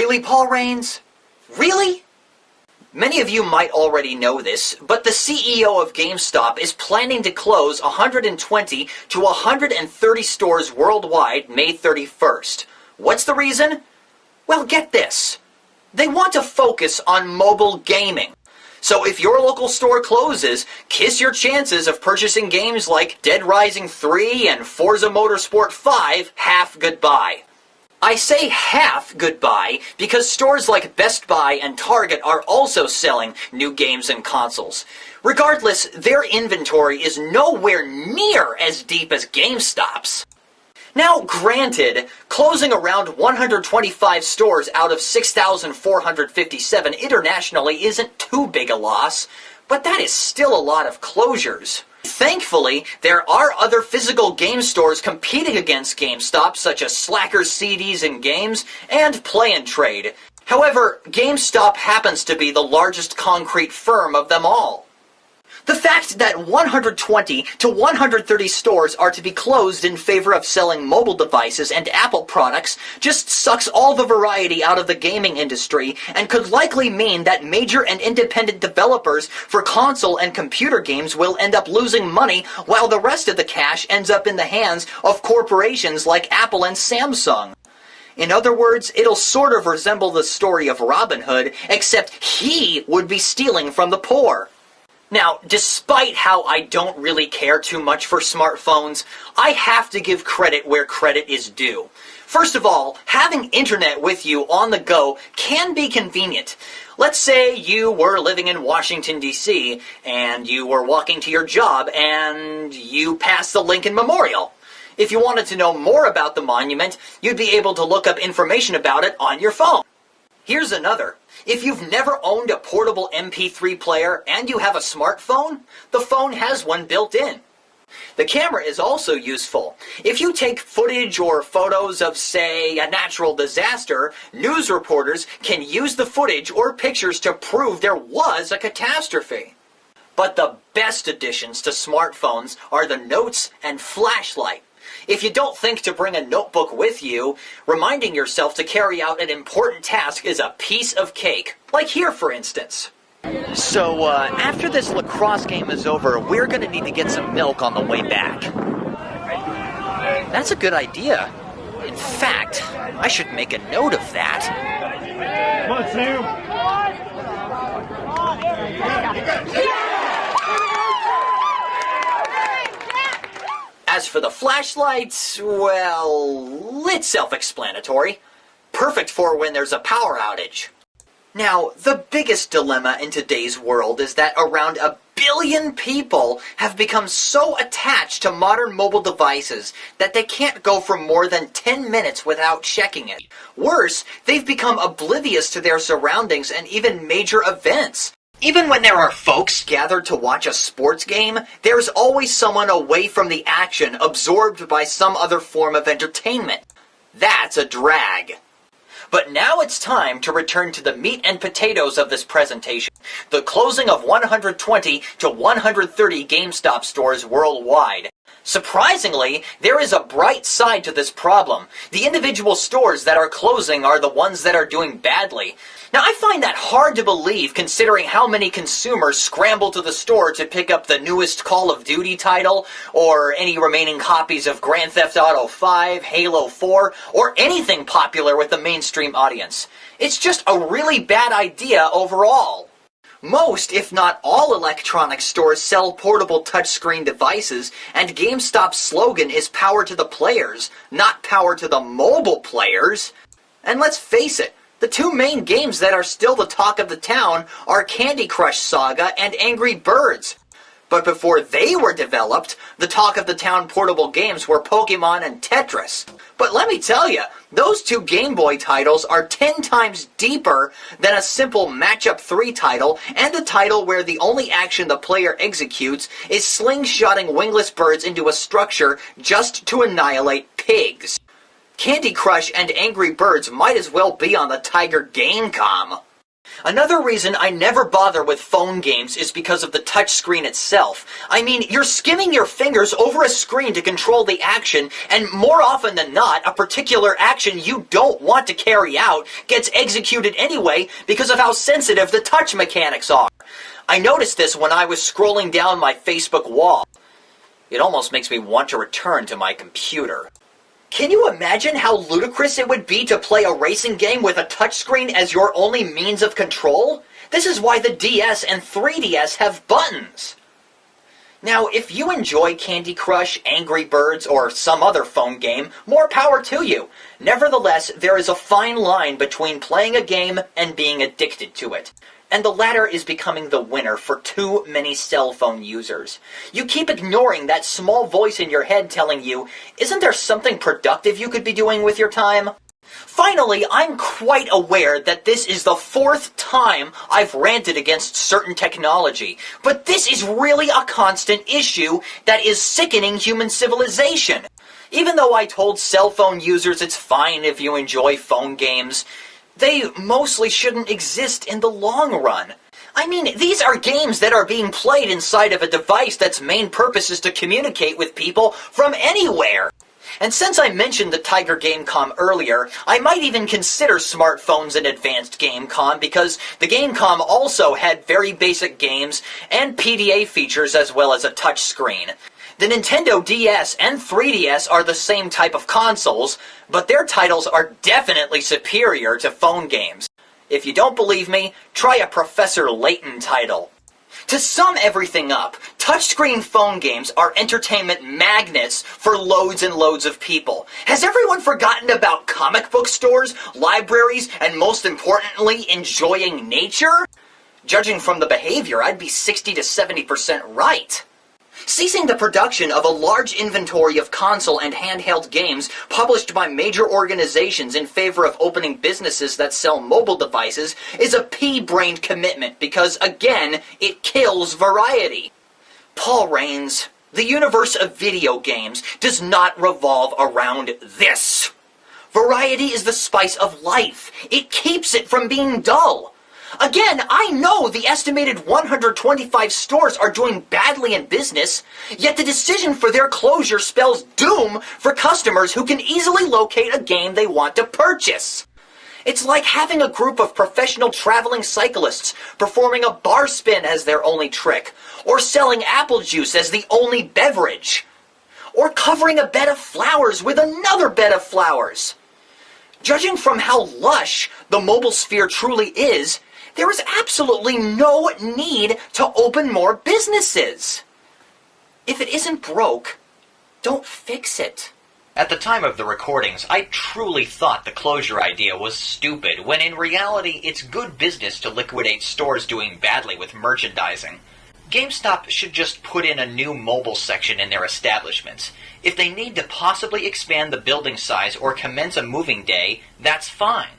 Really, Paul Raines? Really? Many of you might already know this, but the CEO of GameStop is planning to close 120 to 130 stores worldwide May 31st. What's the reason? Well, get this. They want to focus on mobile gaming. So if your local store closes, kiss your chances of purchasing games like Dead Rising 3 and Forza Motorsport 5 half goodbye. I say half goodbye because stores like Best Buy and Target are also selling new games and consoles. Regardless, their inventory is nowhere near as deep as GameStop's. Now, granted, closing around 125 stores out of 6,457 internationally isn't too big a loss, but that is still a lot of closures. Thankfully, there are other physical game stores competing against GameStop, such as Slacker's CDs and Games and Play and Trade. However, GameStop happens to be the largest concrete firm of them all. The fact that 120 to 130 stores are to be closed in favor of selling mobile devices and Apple products just sucks all the variety out of the gaming industry and could likely mean that major and independent developers for console and computer games will end up losing money while the rest of the cash ends up in the hands of corporations like Apple and Samsung. In other words, it'll sort of resemble the story of Robin Hood, except he would be stealing from the poor. Now, despite how I don't really care too much for smartphones, I have to give credit where credit is due. First of all, having internet with you on the go can be convenient. Let's say you were living in Washington, D.C., and you were walking to your job, and you passed the Lincoln Memorial. If you wanted to know more about the monument, you'd be able to look up information about it on your phone. Here's another. If you've never owned a portable MP3 player and you have a smartphone, the phone has one built in. The camera is also useful. If you take footage or photos of, say, a natural disaster, news reporters can use the footage or pictures to prove there was a catastrophe. But the best additions to smartphones are the notes and flashlight. If you don't think to bring a notebook with you, reminding yourself to carry out an important task is a piece of cake. Like here, for instance. So, after this lacrosse game is over, we're going to need to get some milk on the way back. That's a good idea. In fact, I should make a note of that. Come on, Sam. As for the flashlights, well, it's self-explanatory. Perfect for when there's a power outage. Now, the biggest dilemma in today's world is that around 1 billion people have become so attached to modern mobile devices that they can't go for more than 10 minutes without checking it. Worse, they've become oblivious to their surroundings and even major events. Even when there are folks gathered to watch a sports game, there's always someone away from the action, absorbed by some other form of entertainment. That's a drag. But now it's time to return to the meat and potatoes of this presentation, the closing of 120 to 130 GameStop stores worldwide. Surprisingly, there is a bright side to this problem. The individual stores that are closing are the ones that are doing badly. Now, I find that hard to believe considering how many consumers scramble to the store to pick up the newest Call of Duty title, or any remaining copies of Grand Theft Auto 5, Halo 4, or anything popular with the mainstream audience. It's just a really bad idea overall. Most, if not all, electronics stores sell portable touchscreen devices, and GameStop's slogan is power to the players, not power to the mobile players. And let's face it, the two main games that are still the talk of the town are Candy Crush Saga and Angry Birds. But before they were developed, the talk of the town portable games were Pokemon and Tetris. But let me tell you, those two Game Boy titles are 10 times deeper than a simple Matchup 3 title, and a title where the only action the player executes is slingshotting wingless birds into a structure just to annihilate pigs. Candy Crush and Angry Birds might as well be on the Tiger Gamecom. Another reason I never bother with phone games is because of the touchscreen itself. I mean, you're skimming your fingers over a screen to control the action, and more often than not, a particular action you don't want to carry out gets executed anyway because of how sensitive the touch mechanics are. I noticed this when I was scrolling down my Facebook wall. It almost makes me want to return to my computer. Can you imagine how ludicrous it would be to play a racing game with a touchscreen as your only means of control? This is why the DS and 3DS have buttons. Now, if you enjoy Candy Crush, Angry Birds, or some other phone game, more power to you. Nevertheless, there is a fine line between playing a game and being addicted to it. And the latter is becoming the winner for too many cell phone users. You keep ignoring that small voice in your head telling you, isn't there something productive you could be doing with your time? Finally, I'm quite aware that this is the 4th time I've ranted against certain technology, but this is really a constant issue that is sickening human civilization. Even though I told cell phone users it's fine if you enjoy phone games, they mostly shouldn't exist in the long run. I mean, these are games that are being played inside of a device that's main purpose is to communicate with people from anywhere. And since I mentioned the Tiger Gamecom earlier, I might even consider smartphones an advanced Gamecom because the Gamecom also had very basic games and PDA features as well as a touchscreen. The Nintendo DS and 3DS are the same type of consoles, but their titles are definitely superior to phone games. If you don't believe me, try a Professor Layton title. To sum everything up, touchscreen phone games are entertainment magnets for loads and loads of people. Has everyone forgotten about comic book stores, libraries, and most importantly, enjoying nature? Judging from the behavior, I'd be 60 to 70% right. Ceasing the production of a large inventory of console and handheld games published by major organizations in favor of opening businesses that sell mobile devices is a pea-brained commitment because, again, it kills variety. Paul Raines, the universe of video games does not revolve around this. Variety is the spice of life. It keeps it from being dull. Again, I know the estimated 125 stores are doing badly in business, yet the decision for their closure spells doom for customers who can easily locate a game they want to purchase. It's like having a group of professional traveling cyclists performing a bar spin as their only trick, or selling apple juice as the only beverage, or covering a bed of flowers with another bed of flowers. Judging from how lush the mobile sphere truly is, there is absolutely no need to open more businesses. If it isn't broke, don't fix it. At the time of the recordings, I truly thought the closure idea was stupid, when in reality it's good business to liquidate stores doing badly with merchandising. GameStop should just put in a new mobile section in their establishments. If they need to possibly expand the building size or commence a moving day, that's fine.